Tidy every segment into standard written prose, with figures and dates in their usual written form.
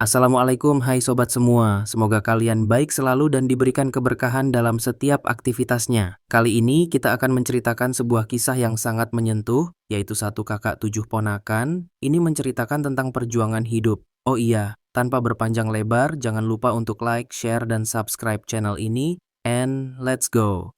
Assalamualaikum hai sobat semua, semoga kalian baik selalu dan diberikan keberkahan dalam setiap aktivitasnya. Kali ini kita akan menceritakan sebuah kisah yang sangat menyentuh, yaitu satu kakak tujuh ponakan. Ini menceritakan tentang perjuangan hidup. Oh iya, tanpa berpanjang lebar, jangan lupa untuk like, share, dan subscribe channel ini. And let's go!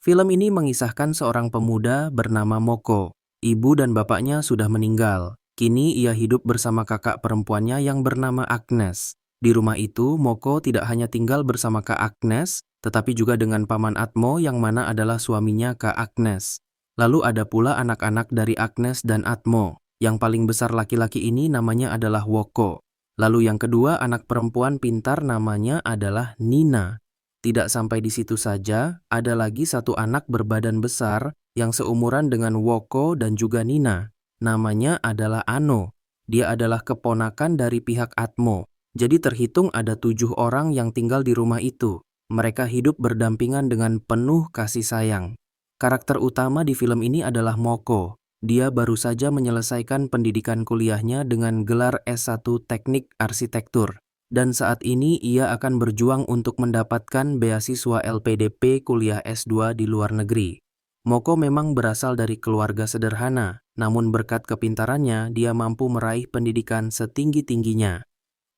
Film ini mengisahkan seorang pemuda bernama Moko. Ibu dan bapaknya sudah meninggal. Kini ia hidup bersama kakak perempuannya yang bernama Agnes. Di rumah itu, Moko tidak hanya tinggal bersama Kak Agnes, tetapi juga dengan Paman Atmo yang mana adalah suaminya Kak Agnes. Lalu ada pula anak-anak dari Agnes dan Atmo. Yang paling besar laki-laki ini namanya adalah Woko. Lalu yang kedua anak perempuan pintar namanya adalah Nina. Tidak sampai di situ saja, ada lagi satu anak berbadan besar yang seumuran dengan Woko dan juga Nina. Namanya adalah Ano. Dia adalah keponakan dari pihak Atmo. Jadi terhitung ada 7 orang yang tinggal di rumah itu. Mereka hidup berdampingan dengan penuh kasih sayang. Karakter utama di film ini adalah Moko. Dia baru saja menyelesaikan pendidikan kuliahnya dengan gelar S1 Teknik Arsitektur. Dan saat ini ia akan berjuang untuk mendapatkan beasiswa LPDP kuliah S2 di luar negeri. Moko memang berasal dari keluarga sederhana, namun berkat kepintarannya dia mampu meraih pendidikan setinggi-tingginya.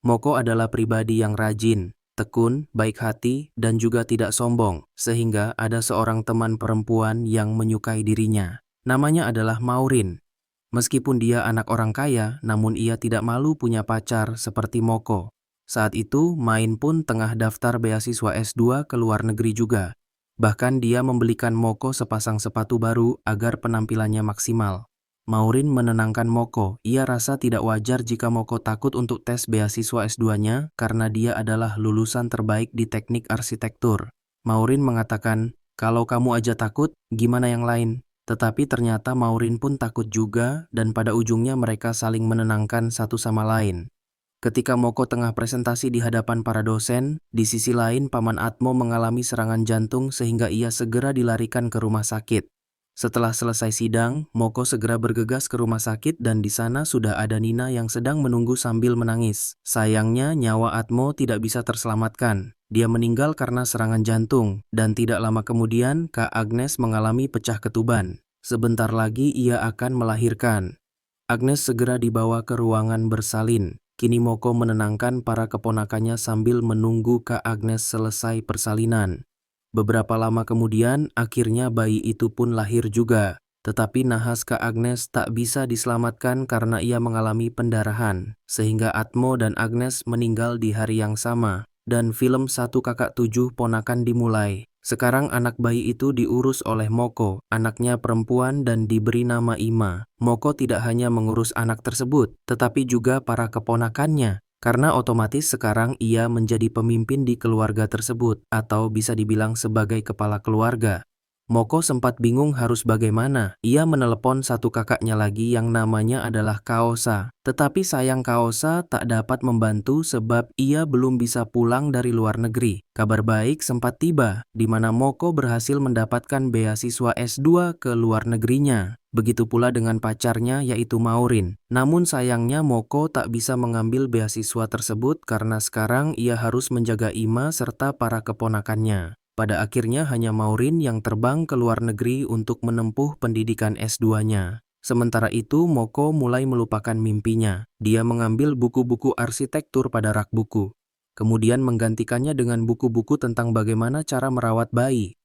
Moko adalah pribadi yang rajin, tekun, baik hati, dan juga tidak sombong, sehingga ada seorang teman perempuan yang menyukai dirinya. Namanya adalah Maureen. Meskipun dia anak orang kaya, namun ia tidak malu punya pacar seperti Moko. Saat itu, Main pun tengah daftar beasiswa S2 ke luar negeri juga. Bahkan dia membelikan Moko sepasang sepatu baru agar penampilannya maksimal. Maureen menenangkan Moko, ia rasa tidak wajar jika Moko takut untuk tes beasiswa S2-nya karena dia adalah lulusan terbaik di teknik arsitektur. Maureen mengatakan, kalau kamu aja takut, gimana yang lain? Tetapi ternyata Maureen pun takut juga dan pada ujungnya mereka saling menenangkan satu sama lain. Ketika Moko tengah presentasi di hadapan para dosen, di sisi lain Paman Atmo mengalami serangan jantung sehingga ia segera dilarikan ke rumah sakit. Setelah selesai sidang, Moko segera bergegas ke rumah sakit dan di sana sudah ada Nina yang sedang menunggu sambil menangis. Sayangnya nyawa Atmo tidak bisa terselamatkan. Dia meninggal karena serangan jantung dan tidak lama kemudian Kak Agnes mengalami pecah ketuban. Sebentar lagi ia akan melahirkan. Agnes segera dibawa ke ruangan bersalin. Kini Moko menenangkan para keponakannya sambil menunggu Kak Agnes selesai persalinan. Beberapa lama kemudian, akhirnya bayi itu pun lahir juga. Tetapi nahas Kak Agnes tak bisa diselamatkan karena ia mengalami pendarahan. Sehingga Atmo dan Agnes meninggal di hari yang sama. Dan film Satu Kakak Tujuh Ponakan dimulai. Sekarang anak bayi itu diurus oleh Moko, anaknya perempuan dan diberi nama Ima. Moko tidak hanya mengurus anak tersebut, tetapi juga para keponakannya. Karena otomatis sekarang ia menjadi pemimpin di keluarga tersebut, atau bisa dibilang sebagai kepala keluarga. Moko sempat bingung harus bagaimana. Ia menelepon satu kakaknya lagi yang namanya adalah Kaosa. Tetapi sayang Kaosa tak dapat membantu sebab ia belum bisa pulang dari luar negeri. Kabar baik sempat tiba, di mana Moko berhasil mendapatkan beasiswa S2 ke luar negerinya. Begitu pula dengan pacarnya yaitu Maureen. Namun sayangnya Moko tak bisa mengambil beasiswa tersebut karena sekarang ia harus menjaga Ima serta para keponakannya. Pada akhirnya hanya Maureen yang terbang ke luar negeri untuk menempuh pendidikan S2-nya. Sementara itu Moko mulai melupakan mimpinya. Dia mengambil buku-buku arsitektur pada rak buku. Kemudian menggantikannya dengan buku-buku tentang bagaimana cara merawat bayi.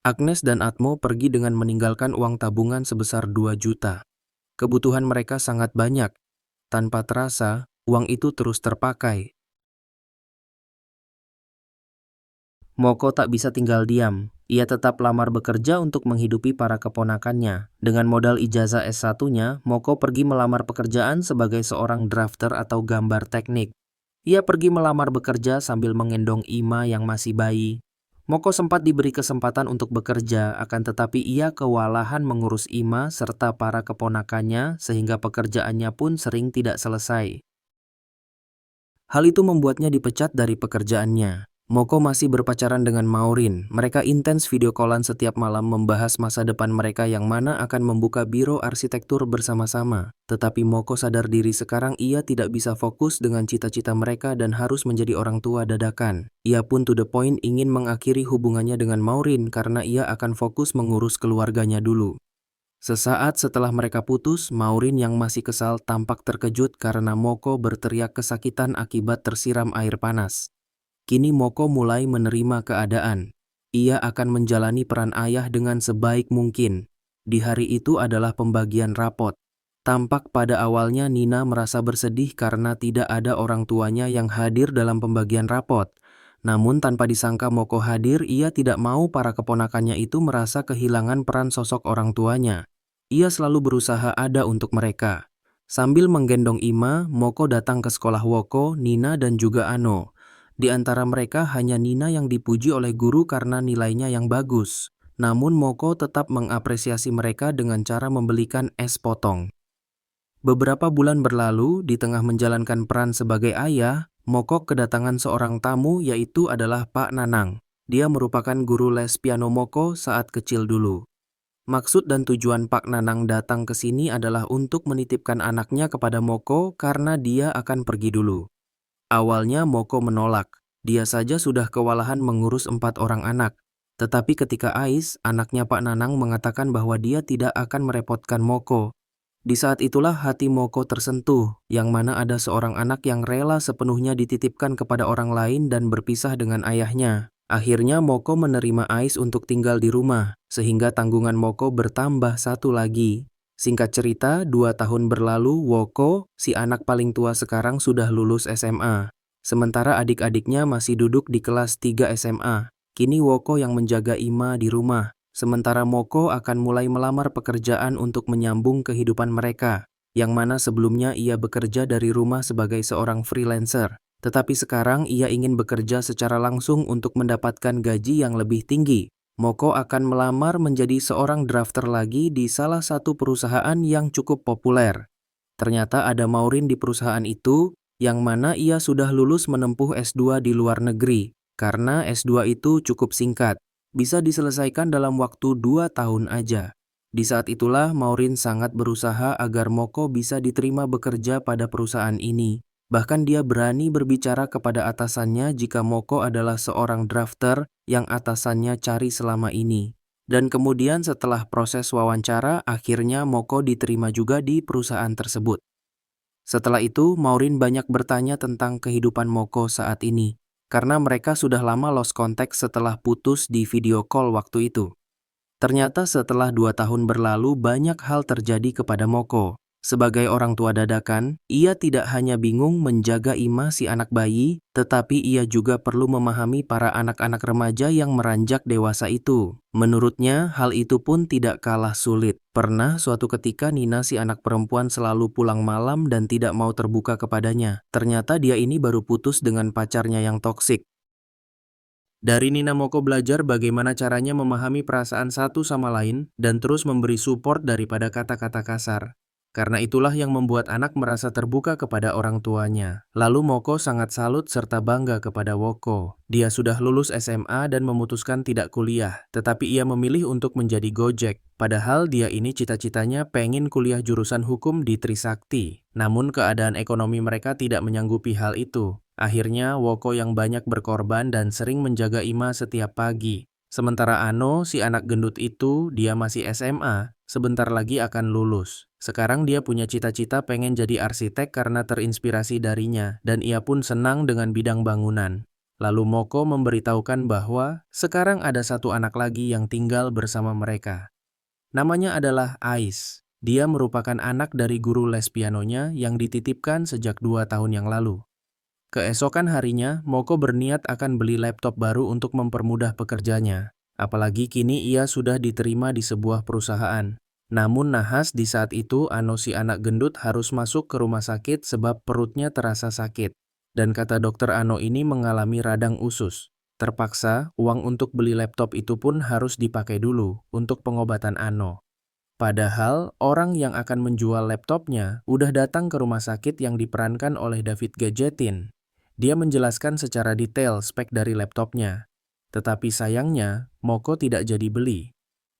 Agnes dan Atmo pergi dengan meninggalkan uang tabungan sebesar 2 juta. Kebutuhan mereka sangat banyak. Tanpa terasa, uang itu terus terpakai. Moko tak bisa tinggal diam. Ia tetap lamar bekerja untuk menghidupi para keponakannya. Dengan modal ijazah S1-nya, Moko pergi melamar pekerjaan sebagai seorang drafter atau gambar teknik. Ia pergi melamar bekerja sambil menggendong Ima yang masih bayi. Moko sempat diberi kesempatan untuk bekerja, akan tetapi ia kewalahan mengurus Ima serta para keponakannya sehingga pekerjaannya pun sering tidak selesai. Hal itu membuatnya dipecat dari pekerjaannya. Moko masih berpacaran dengan Maureen. Mereka intens video callan setiap malam membahas masa depan mereka yang mana akan membuka biro arsitektur bersama-sama. Tetapi Moko sadar diri sekarang ia tidak bisa fokus dengan cita-cita mereka dan harus menjadi orang tua dadakan. Ia pun to the point ingin mengakhiri hubungannya dengan Maureen karena ia akan fokus mengurus keluarganya dulu. Sesaat setelah mereka putus, Maureen yang masih kesal tampak terkejut karena Moko berteriak kesakitan akibat tersiram air panas. Kini Moko mulai menerima keadaan. Ia akan menjalani peran ayah dengan sebaik mungkin. Di hari itu adalah pembagian rapot. Tampak pada awalnya Nina merasa bersedih karena tidak ada orang tuanya yang hadir dalam pembagian rapot. Namun tanpa disangka Moko hadir, ia tidak mau para keponakannya itu merasa kehilangan peran sosok orang tuanya. Ia selalu berusaha ada untuk mereka. Sambil menggendong Ima, Moko datang ke sekolah Woko, Nina dan juga Ano. Di antara mereka hanya Nina yang dipuji oleh guru karena nilainya yang bagus. Namun Moko tetap mengapresiasi mereka dengan cara membelikan es potong. Beberapa bulan berlalu, di tengah menjalankan peran sebagai ayah, Moko kedatangan seorang tamu yaitu adalah Pak Nanang. Dia merupakan guru les piano Moko saat kecil dulu. Maksud dan tujuan Pak Nanang datang ke sini adalah untuk menitipkan anaknya kepada Moko karena dia akan pergi dulu. Awalnya Moko menolak. Dia saja sudah kewalahan mengurus 4 orang anak. Tetapi ketika Ais, anaknya Pak Nanang mengatakan bahwa dia tidak akan merepotkan Moko. Di saat itulah hati Moko tersentuh, yang mana ada seorang anak yang rela sepenuhnya dititipkan kepada orang lain dan berpisah dengan ayahnya. Akhirnya Moko menerima Ais untuk tinggal di rumah, sehingga tanggungan Moko bertambah satu lagi. Singkat cerita, 2 tahun berlalu, Woko, si anak paling tua sekarang sudah lulus SMA. Sementara adik-adiknya masih duduk di kelas 3 SMA. Kini Woko yang menjaga Ima di rumah. Sementara Moko akan mulai melamar pekerjaan untuk menyambung kehidupan mereka, yang mana sebelumnya ia bekerja dari rumah sebagai seorang freelancer. Tetapi sekarang ia ingin bekerja secara langsung untuk mendapatkan gaji yang lebih tinggi. Moko akan melamar menjadi seorang drafter lagi di salah satu perusahaan yang cukup populer. Ternyata ada Maureen di perusahaan itu, yang mana ia sudah lulus menempuh S2 di luar negeri. Karena S2 itu cukup singkat, bisa diselesaikan dalam waktu 2 tahun aja. Di saat itulah Maureen sangat berusaha agar Moko bisa diterima bekerja pada perusahaan ini. Bahkan dia berani berbicara kepada atasannya jika Moko adalah seorang drafter yang atasannya cari selama ini. Dan kemudian setelah proses wawancara, akhirnya Moko diterima juga di perusahaan tersebut. Setelah itu, Maureen banyak bertanya tentang kehidupan Moko saat ini, karena mereka sudah lama lost contact setelah putus di video call waktu itu. Ternyata setelah 2 tahun berlalu banyak hal terjadi kepada Moko. Sebagai orang tua dadakan, ia tidak hanya bingung menjaga Ima si anak bayi, tetapi ia juga perlu memahami para anak-anak remaja yang meranjak dewasa itu. Menurutnya, hal itu pun tidak kalah sulit. Pernah suatu ketika Nina si anak perempuan selalu pulang malam dan tidak mau terbuka kepadanya. Ternyata dia ini baru putus dengan pacarnya yang toksik. Dari Nina Moko belajar bagaimana caranya memahami perasaan satu sama lain dan terus memberi support daripada kata-kata kasar. Karena itulah yang membuat anak merasa terbuka kepada orang tuanya. Lalu Moko sangat salut serta bangga kepada Woko. Dia sudah lulus SMA dan memutuskan tidak kuliah, tetapi ia memilih untuk menjadi Gojek. Padahal dia ini cita-citanya pengen kuliah jurusan hukum di Trisakti. Namun keadaan ekonomi mereka tidak menyanggupi hal itu. Akhirnya Woko yang banyak berkorban dan sering menjaga Ima setiap pagi. Sementara Ano, si anak gendut itu, dia masih SMA, sebentar lagi akan lulus. Sekarang dia punya cita-cita pengen jadi arsitek karena terinspirasi darinya, dan ia pun senang dengan bidang bangunan. Lalu Moko memberitahukan bahwa sekarang ada satu anak lagi yang tinggal bersama mereka. Namanya adalah Ais. Dia merupakan anak dari guru les pianonya yang dititipkan sejak 2 tahun yang lalu. Keesokan harinya, Moko berniat akan beli laptop baru untuk mempermudah pekerjanya. Apalagi kini ia sudah diterima di sebuah perusahaan. Namun nahas di saat itu Ano si anak gendut harus masuk ke rumah sakit sebab perutnya terasa sakit. Dan kata dokter Ano ini mengalami radang usus. Terpaksa, uang untuk beli laptop itu pun harus dipakai dulu untuk pengobatan Ano. Padahal, orang yang akan menjual laptopnya udah datang ke rumah sakit yang diperankan oleh David Gadgetin. Dia menjelaskan secara detail spek dari laptopnya. Tetapi sayangnya, Moko tidak jadi beli.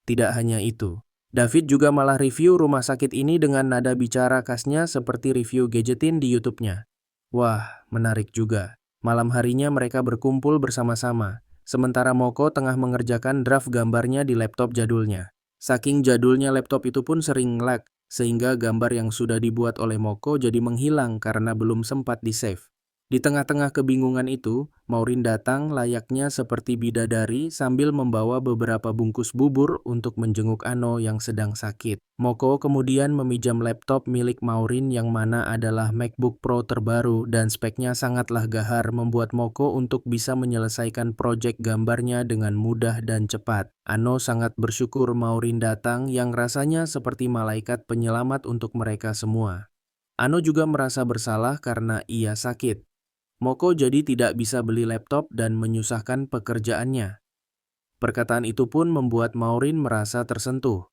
Tidak hanya itu, David juga malah review rumah sakit ini dengan nada bicara khasnya seperti review gadgetin di YouTube-nya. Wah, menarik juga. Malam harinya mereka berkumpul bersama-sama, sementara Moko tengah mengerjakan draft gambarnya di laptop jadulnya. Saking jadulnya laptop itu pun sering lag, sehingga gambar yang sudah dibuat oleh Moko jadi menghilang karena belum sempat di-save. Di tengah-tengah kebingungan itu, Maureen datang layaknya seperti bidadari sambil membawa beberapa bungkus bubur untuk menjenguk Ano yang sedang sakit. Moko kemudian meminjam laptop milik Maureen yang mana adalah MacBook Pro terbaru dan speknya sangatlah gahar membuat Moko untuk bisa menyelesaikan proyek gambarnya dengan mudah dan cepat. Ano sangat bersyukur Maureen datang yang rasanya seperti malaikat penyelamat untuk mereka semua. Ano juga merasa bersalah karena ia sakit. Moko jadi tidak bisa beli laptop dan menyusahkan pekerjaannya. Perkataan itu pun membuat Maureen merasa tersentuh.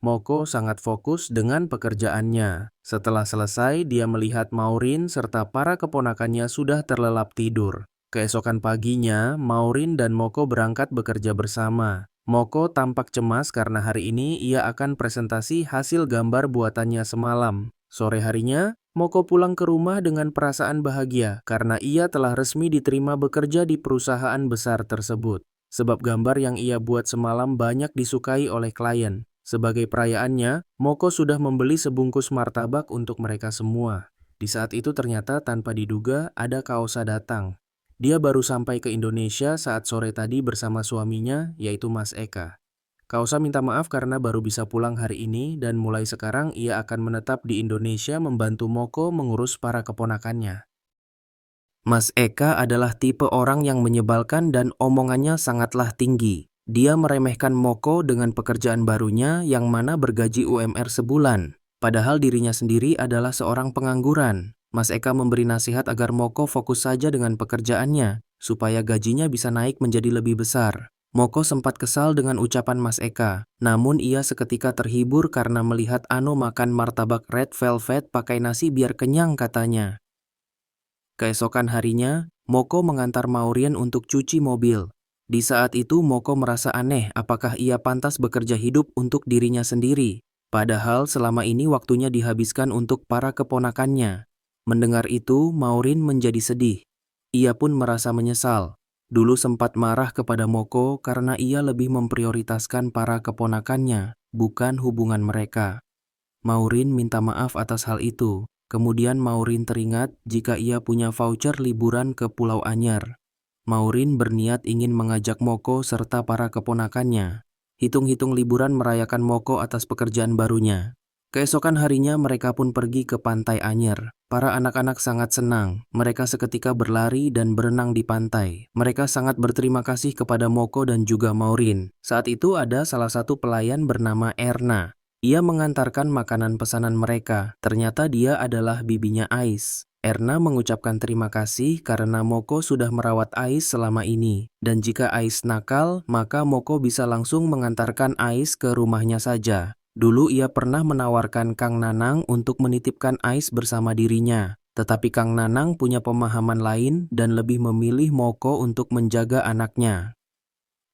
Moko sangat fokus dengan pekerjaannya. Setelah selesai, dia melihat Maureen serta para keponakannya sudah terlelap tidur. Keesokan paginya, Maureen dan Moko berangkat bekerja bersama. Moko tampak cemas karena hari ini ia akan presentasi hasil gambar buatannya semalam. Sore harinya, Moko pulang ke rumah dengan perasaan bahagia karena ia telah resmi diterima bekerja di perusahaan besar tersebut. Sebab gambar yang ia buat semalam banyak disukai oleh klien. Sebagai perayaannya, Moko sudah membeli sebungkus martabak untuk mereka semua. Di saat itu ternyata tanpa diduga ada Kaosa datang. Dia baru sampai ke Indonesia saat sore tadi bersama suaminya, yaitu Mas Eka. Kaosa minta maaf karena baru bisa pulang hari ini dan mulai sekarang ia akan menetap di Indonesia membantu Moko mengurus para keponakannya. Mas Eka adalah tipe orang yang menyebalkan dan omongannya sangatlah tinggi. Dia meremehkan Moko dengan pekerjaan barunya yang mana bergaji UMR sebulan. Padahal dirinya sendiri adalah seorang pengangguran. Mas Eka memberi nasihat agar Moko fokus saja dengan pekerjaannya, supaya gajinya bisa naik menjadi lebih besar. Moko sempat kesal dengan ucapan Mas Eka, namun ia seketika terhibur karena melihat Ano makan martabak red velvet pakai nasi biar kenyang katanya. Keesokan harinya, Moko mengantar Maureen untuk cuci mobil. Di saat itu Moko merasa aneh apakah ia pantas bekerja hidup untuk dirinya sendiri. Padahal selama ini waktunya dihabiskan untuk para keponakannya. Mendengar itu, Maureen menjadi sedih. Ia pun merasa menyesal. Dulu sempat marah kepada Moko karena ia lebih memprioritaskan para keponakannya, bukan hubungan mereka. Maureen minta maaf atas hal itu. Kemudian Maureen teringat jika ia punya voucher liburan ke Pulau Anyar. Maureen berniat ingin mengajak Moko serta para keponakannya. Hitung-hitung liburan merayakan Moko atas pekerjaan barunya. Keesokan harinya mereka pun pergi ke Pantai Anyar. Para anak-anak sangat senang. Mereka seketika berlari dan berenang di pantai. Mereka sangat berterima kasih kepada Moko dan juga Maureen. Saat itu ada salah satu pelayan bernama Erna. Ia mengantarkan makanan pesanan mereka. Ternyata dia adalah bibinya Ais. Erna mengucapkan terima kasih karena Moko sudah merawat Ais selama ini. Dan jika Ais nakal, maka Moko bisa langsung mengantarkan Ais ke rumahnya saja. Dulu ia pernah menawarkan Kang Nanang untuk menitipkan Ais bersama dirinya. Tetapi Kang Nanang punya pemahaman lain dan lebih memilih Moko untuk menjaga anaknya.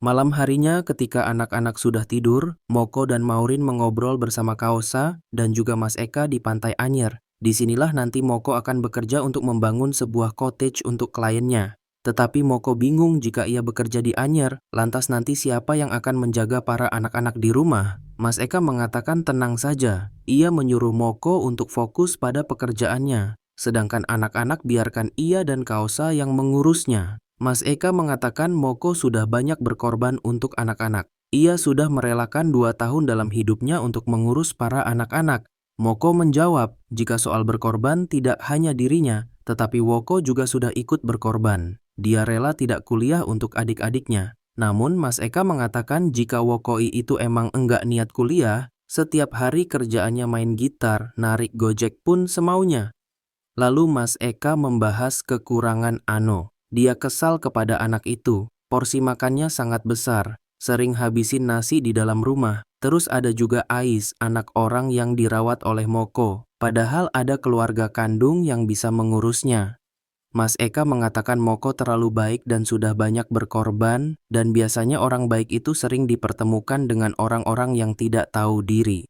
Malam harinya ketika anak-anak sudah tidur, Moko dan Maureen mengobrol bersama Kaosa dan juga Mas Eka di Pantai Anyar. Disinilah nanti Moko akan bekerja untuk membangun sebuah cottage untuk kliennya. Tetapi Moko bingung jika ia bekerja di Anyar, lantas nanti siapa yang akan menjaga para anak-anak di rumah? Mas Eka mengatakan tenang saja. Ia menyuruh Moko untuk fokus pada pekerjaannya, sedangkan anak-anak biarkan ia dan Kaosa yang mengurusnya. Mas Eka mengatakan Moko sudah banyak berkorban untuk anak-anak. Ia sudah merelakan 2 tahun dalam hidupnya untuk mengurus para anak-anak. Moko menjawab, jika soal berkorban tidak hanya dirinya, tetapi Woko juga sudah ikut berkorban. Dia rela tidak kuliah untuk adik-adiknya. Namun Mas Eka mengatakan jika Wokoi itu emang enggak niat kuliah, setiap hari kerjaannya main gitar, narik gojek pun semaunya. Lalu Mas Eka membahas kekurangan Ano. Dia kesal kepada anak itu. Porsi makannya sangat besar, sering habisin nasi di dalam rumah. Terus ada juga Ais, anak orang yang dirawat oleh Moko. Padahal ada keluarga kandung yang bisa mengurusnya. Mas Eka mengatakan Moko terlalu baik dan sudah banyak berkorban, dan biasanya orang baik itu sering dipertemukan dengan orang-orang yang tidak tahu diri.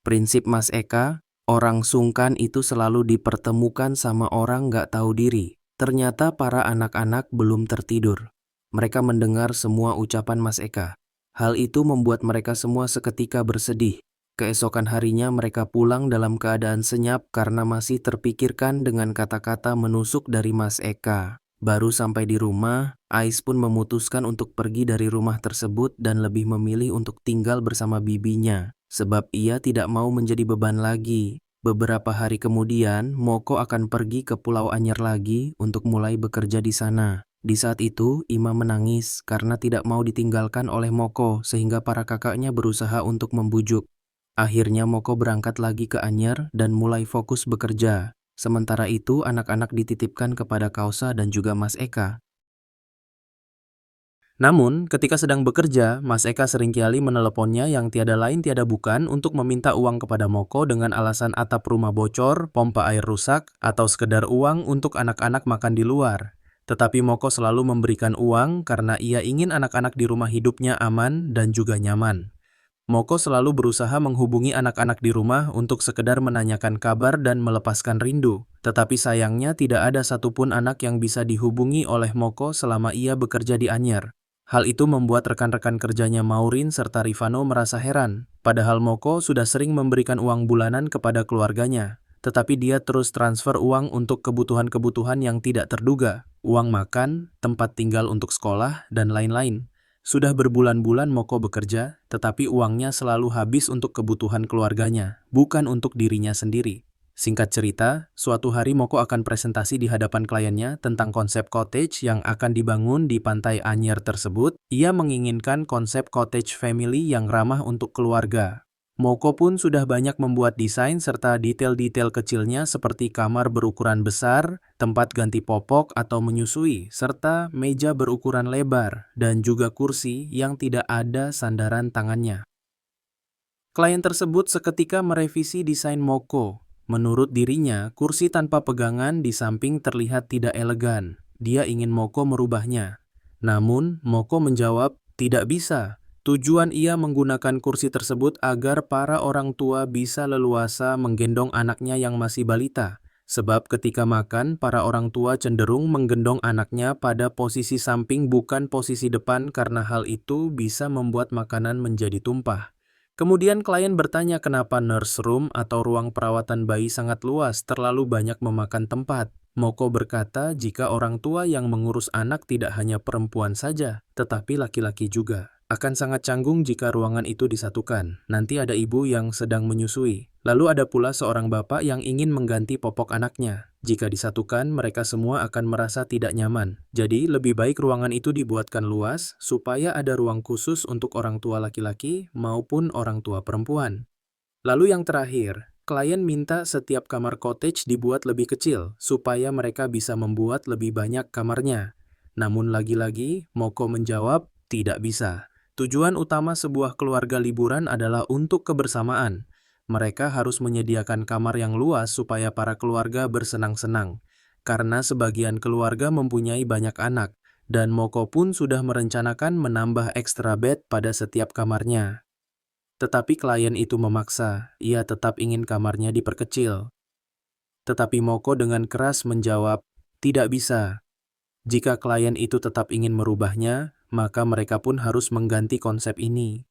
Prinsip Mas Eka, orang sungkan itu selalu dipertemukan sama orang nggak tahu diri. Ternyata para anak-anak belum tertidur. Mereka mendengar semua ucapan Mas Eka. Hal itu membuat mereka semua seketika bersedih. Keesokan harinya mereka pulang dalam keadaan senyap karena masih terpikirkan dengan kata-kata menusuk dari Mas Eka. Baru sampai di rumah, Ais pun memutuskan untuk pergi dari rumah tersebut dan lebih memilih untuk tinggal bersama bibinya, sebab ia tidak mau menjadi beban lagi. Beberapa hari kemudian, Moko akan pergi ke Pulau Anyer lagi untuk mulai bekerja di sana. Di saat itu, Ima menangis karena tidak mau ditinggalkan oleh Moko sehingga para kakaknya berusaha untuk membujuk. Akhirnya Moko berangkat lagi ke Anyer dan mulai fokus bekerja. Sementara itu anak-anak dititipkan kepada Kausa dan juga Mas Eka. Namun, ketika sedang bekerja, Mas Eka seringkali meneleponnya yang tiada lain tiada bukan untuk meminta uang kepada Moko dengan alasan atap rumah bocor, pompa air rusak, atau sekedar uang untuk anak-anak makan di luar. Tetapi Moko selalu memberikan uang karena ia ingin anak-anak di rumah hidupnya aman dan juga nyaman. Moko selalu berusaha menghubungi anak-anak di rumah untuk sekedar menanyakan kabar dan melepaskan rindu. Tetapi sayangnya tidak ada satupun anak yang bisa dihubungi oleh Moko selama ia bekerja di Anyer. Hal itu membuat rekan-rekan kerjanya Maureen serta Rifano merasa heran. Padahal Moko sudah sering memberikan uang bulanan kepada keluarganya. Tetapi dia terus transfer uang untuk kebutuhan-kebutuhan yang tidak terduga. Uang makan, tempat tinggal untuk sekolah, dan lain-lain. Sudah berbulan-bulan Moko bekerja, tetapi uangnya selalu habis untuk kebutuhan keluarganya, bukan untuk dirinya sendiri. Singkat cerita, suatu hari Moko akan presentasi di hadapan kliennya tentang konsep cottage yang akan dibangun di pantai Anyer tersebut. Ia menginginkan konsep cottage family yang ramah untuk keluarga. Moko pun sudah banyak membuat desain serta detail-detail kecilnya seperti kamar berukuran besar, tempat ganti popok atau menyusui, serta meja berukuran lebar, dan juga kursi yang tidak ada sandaran tangannya. Klien tersebut seketika merevisi desain Moko. Menurut dirinya, kursi tanpa pegangan di samping terlihat tidak elegan. Dia ingin Moko merubahnya. Namun, Moko menjawab, tidak bisa. Tujuan ia menggunakan kursi tersebut agar para orang tua bisa leluasa menggendong anaknya yang masih balita. Sebab ketika makan, para orang tua cenderung menggendong anaknya pada posisi samping bukan posisi depan karena hal itu bisa membuat makanan menjadi tumpah. Kemudian klien bertanya kenapa nurse room atau ruang perawatan bayi sangat luas terlalu banyak memakan tempat. Moko berkata jika orang tua yang mengurus anak tidak hanya perempuan saja, tetapi laki-laki juga. Akan sangat canggung jika ruangan itu disatukan. Nanti ada ibu yang sedang menyusui. Lalu ada pula seorang bapak yang ingin mengganti popok anaknya. Jika disatukan, mereka semua akan merasa tidak nyaman. Jadi, lebih baik ruangan itu dibuatkan luas, supaya ada ruang khusus untuk orang tua laki-laki maupun orang tua perempuan. Lalu yang terakhir, klien minta setiap kamar cottage dibuat lebih kecil, supaya mereka bisa membuat lebih banyak kamarnya. Namun lagi-lagi, Moko menjawab, tidak bisa. Tujuan utama sebuah keluarga liburan adalah untuk kebersamaan. Mereka harus menyediakan kamar yang luas supaya para keluarga bersenang-senang. Karena sebagian keluarga mempunyai banyak anak, dan Moko pun sudah merencanakan menambah ekstra bed pada setiap kamarnya. Tetapi klien itu memaksa, ia tetap ingin kamarnya diperkecil. Tetapi Moko dengan keras menjawab, tidak bisa. Jika klien itu tetap ingin merubahnya, maka mereka pun harus mengganti konsep ini.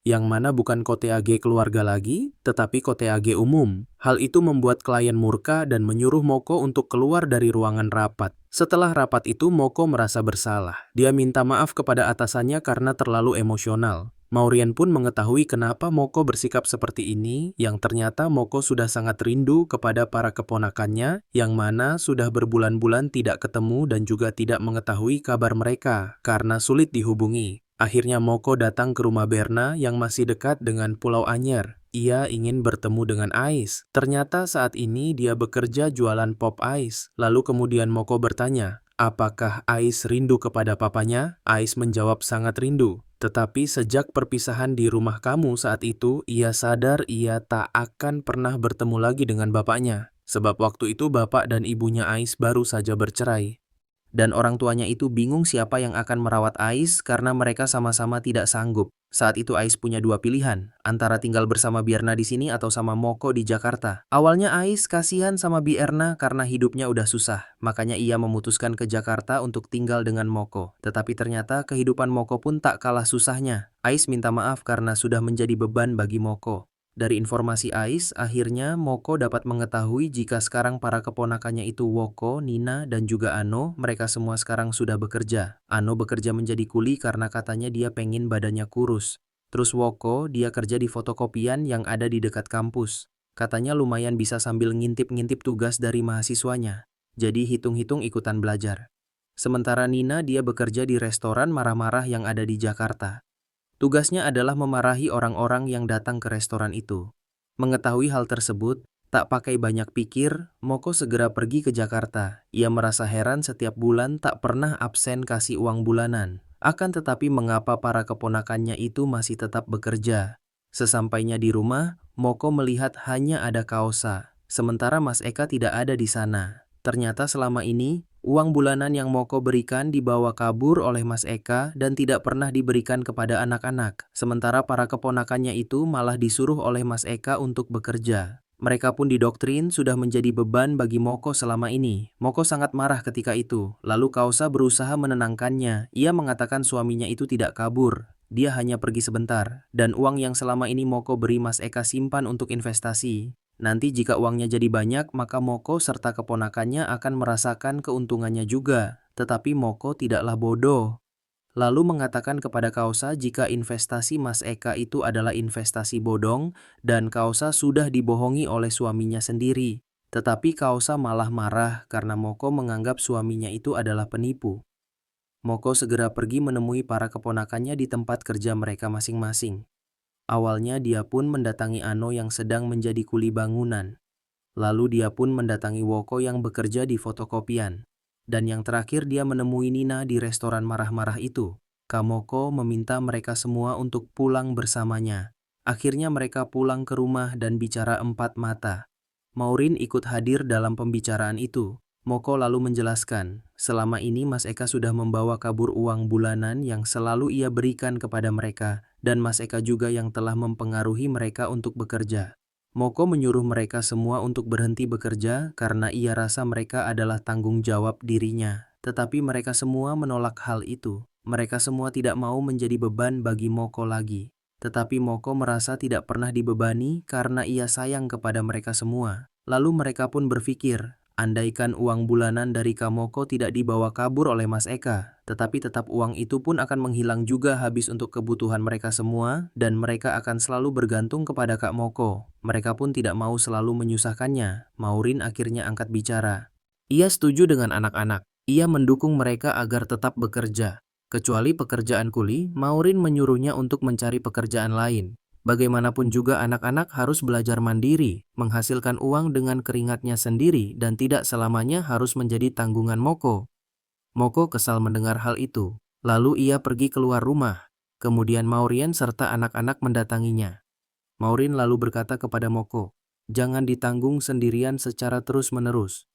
Yang mana bukan KTAG keluarga lagi, tetapi KTAG umum. Hal itu membuat klien murka dan menyuruh Moko untuk keluar dari ruangan rapat. Setelah rapat itu, Moko merasa bersalah. Dia minta maaf kepada atasannya karena terlalu emosional. Maureen pun mengetahui kenapa Moko bersikap seperti ini, yang ternyata Moko sudah sangat rindu kepada para keponakannya, yang mana sudah berbulan-bulan tidak ketemu dan juga tidak mengetahui kabar mereka, karena sulit dihubungi. Akhirnya Moko datang ke rumah Berna yang masih dekat dengan Pulau Anyer. Ia ingin bertemu dengan Ais. Ternyata saat ini dia bekerja jualan pop ice. Lalu kemudian Moko bertanya, apakah Ais rindu kepada papanya? Ais menjawab sangat rindu. Tetapi sejak perpisahan di rumah kamu saat itu, ia sadar ia tak akan pernah bertemu lagi dengan bapaknya. Sebab waktu itu bapak dan ibunya Ais baru saja bercerai. Dan orang tuanya itu bingung siapa yang akan merawat Ais karena mereka sama-sama tidak sanggup. Saat itu Ais punya dua pilihan, antara tinggal bersama Bierna di sini atau sama Moko di Jakarta. Awalnya Ais kasihan sama Bierna karena hidupnya udah susah, makanya ia memutuskan ke Jakarta untuk tinggal dengan Moko. Tetapi ternyata kehidupan Moko pun tak kalah susahnya. Ais minta maaf karena sudah menjadi beban bagi Moko. Dari informasi Ais, akhirnya Moko dapat mengetahui jika sekarang para keponakannya itu Woko, Nina, dan juga Ano, mereka semua sekarang sudah bekerja. Ano bekerja menjadi kuli karena katanya dia pengen badannya kurus. Terus Woko, dia kerja di fotokopian yang ada di dekat kampus. Katanya lumayan bisa sambil ngintip-ngintip tugas dari mahasiswanya. Jadi hitung-hitung ikutan belajar. Sementara Nina dia bekerja di restoran marah-marah yang ada di Jakarta. Tugasnya adalah memarahi orang-orang yang datang ke restoran itu. Mengetahui hal tersebut, tak pakai banyak pikir, Moko segera pergi ke Jakarta. Ia merasa heran setiap bulan tak pernah absen kasih uang bulanan. Akan tetapi mengapa para keponakannya itu masih tetap bekerja? Sesampainya di rumah, Moko melihat hanya ada Kaosa, sementara Mas Eka tidak ada di sana. Ternyata selama ini, uang bulanan yang Moko berikan dibawa kabur oleh Mas Eka dan tidak pernah diberikan kepada anak-anak. Sementara para keponakannya itu malah disuruh oleh Mas Eka untuk bekerja. Mereka pun didoktrin sudah menjadi beban bagi Moko selama ini. Moko sangat marah ketika itu. Lalu Kausa berusaha menenangkannya. Ia mengatakan suaminya itu tidak kabur. Dia hanya pergi sebentar. Dan uang yang selama ini Moko beri Mas Eka simpan untuk investasi. Nanti jika uangnya jadi banyak, maka Moko serta keponakannya akan merasakan keuntungannya juga. Tetapi Moko tidaklah bodoh. Lalu mengatakan kepada Kausa jika investasi Mas Eka itu adalah investasi bodong dan Kausa sudah dibohongi oleh suaminya sendiri. Tetapi Kausa malah marah karena Moko menganggap suaminya itu adalah penipu. Moko segera pergi menemui para keponakannya di tempat kerja mereka masing-masing. Awalnya dia pun mendatangi Ano yang sedang menjadi kuli bangunan. Lalu dia pun mendatangi Woko yang bekerja di fotokopian. Dan yang terakhir dia menemui Nina di restoran marah-marah itu. Kamoko meminta mereka semua untuk pulang bersamanya. Akhirnya mereka pulang ke rumah dan bicara empat mata. Maureen ikut hadir dalam pembicaraan itu. Moko lalu menjelaskan, selama ini Mas Eka sudah membawa kabur uang bulanan yang selalu ia berikan kepada mereka, dan Mas Eka juga yang telah mempengaruhi mereka untuk bekerja. Moko menyuruh mereka semua untuk berhenti bekerja karena ia rasa mereka adalah tanggung jawab dirinya. Tetapi mereka semua menolak hal itu. Mereka semua tidak mau menjadi beban bagi Moko lagi. Tetapi Moko merasa tidak pernah dibebani karena ia sayang kepada mereka semua. Lalu mereka pun berpikir, andaikan uang bulanan dari Kamoko tidak dibawa kabur oleh Mas Eka, tetapi tetap uang itu pun akan menghilang juga habis untuk kebutuhan mereka semua, dan mereka akan selalu bergantung kepada Kak Moko. Mereka pun tidak mau selalu menyusahkannya. Maureen akhirnya angkat bicara. Ia setuju dengan anak-anak. Ia mendukung mereka agar tetap bekerja. Kecuali pekerjaan kuli, Maureen menyuruhnya untuk mencari pekerjaan lain. Bagaimanapun juga anak-anak harus belajar mandiri, menghasilkan uang dengan keringatnya sendiri dan tidak selamanya harus menjadi tanggungan Moko. Moko kesal mendengar hal itu. Lalu ia pergi keluar rumah. Kemudian Maureen serta anak-anak mendatanginya. Maureen lalu berkata kepada Moko, "Jangan ditanggung sendirian secara terus-menerus."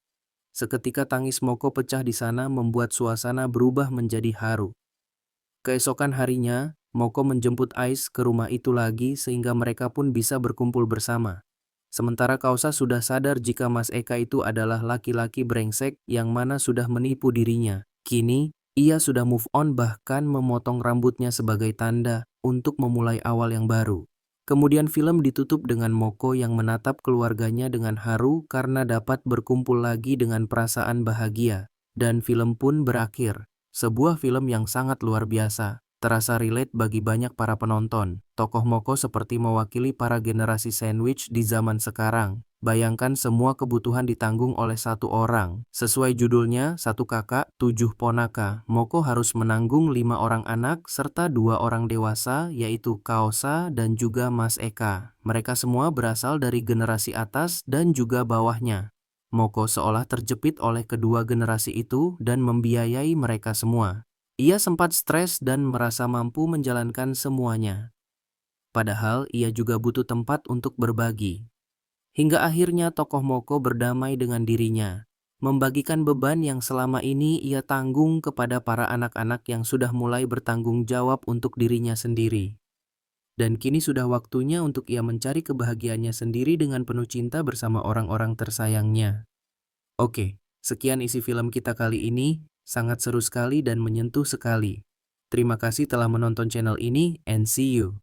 Seketika tangis Moko pecah di sana membuat suasana berubah menjadi haru. Keesokan harinya, Moko menjemput Ais ke rumah itu lagi sehingga mereka pun bisa berkumpul bersama. Sementara Kausa sudah sadar jika Mas Eka itu adalah laki-laki brengsek yang mana sudah menipu dirinya. Kini, ia sudah move on bahkan memotong rambutnya sebagai tanda untuk memulai awal yang baru. Kemudian film ditutup dengan Moko yang menatap keluarganya dengan haru karena dapat berkumpul lagi dengan perasaan bahagia. Dan film pun berakhir. Sebuah film yang sangat luar biasa. Terasa relate bagi banyak para penonton. Tokoh Moko seperti mewakili para generasi sandwich di zaman sekarang. Bayangkan semua kebutuhan ditanggung oleh satu orang. Sesuai judulnya, satu kakak, 7 ponaka. Moko harus menanggung 5 orang anak serta 2 orang dewasa, yaitu Kaosa dan juga Mas Eka. Mereka semua berasal dari generasi atas dan juga bawahnya. Moko seolah terjepit oleh kedua generasi itu dan membiayai mereka semua. Ia sempat stres dan merasa mampu menjalankan semuanya. Padahal ia juga butuh tempat untuk berbagi. Hingga akhirnya tokoh Moko berdamai dengan dirinya, membagikan beban yang selama ini ia tanggung kepada para anak-anak yang sudah mulai bertanggung jawab untuk dirinya sendiri. Dan kini sudah waktunya untuk ia mencari kebahagiaannya sendiri dengan penuh cinta bersama orang-orang tersayangnya. Oke, sekian isi film kita kali ini, sangat seru sekali dan menyentuh sekali. Terima kasih telah menonton channel ini, and see you.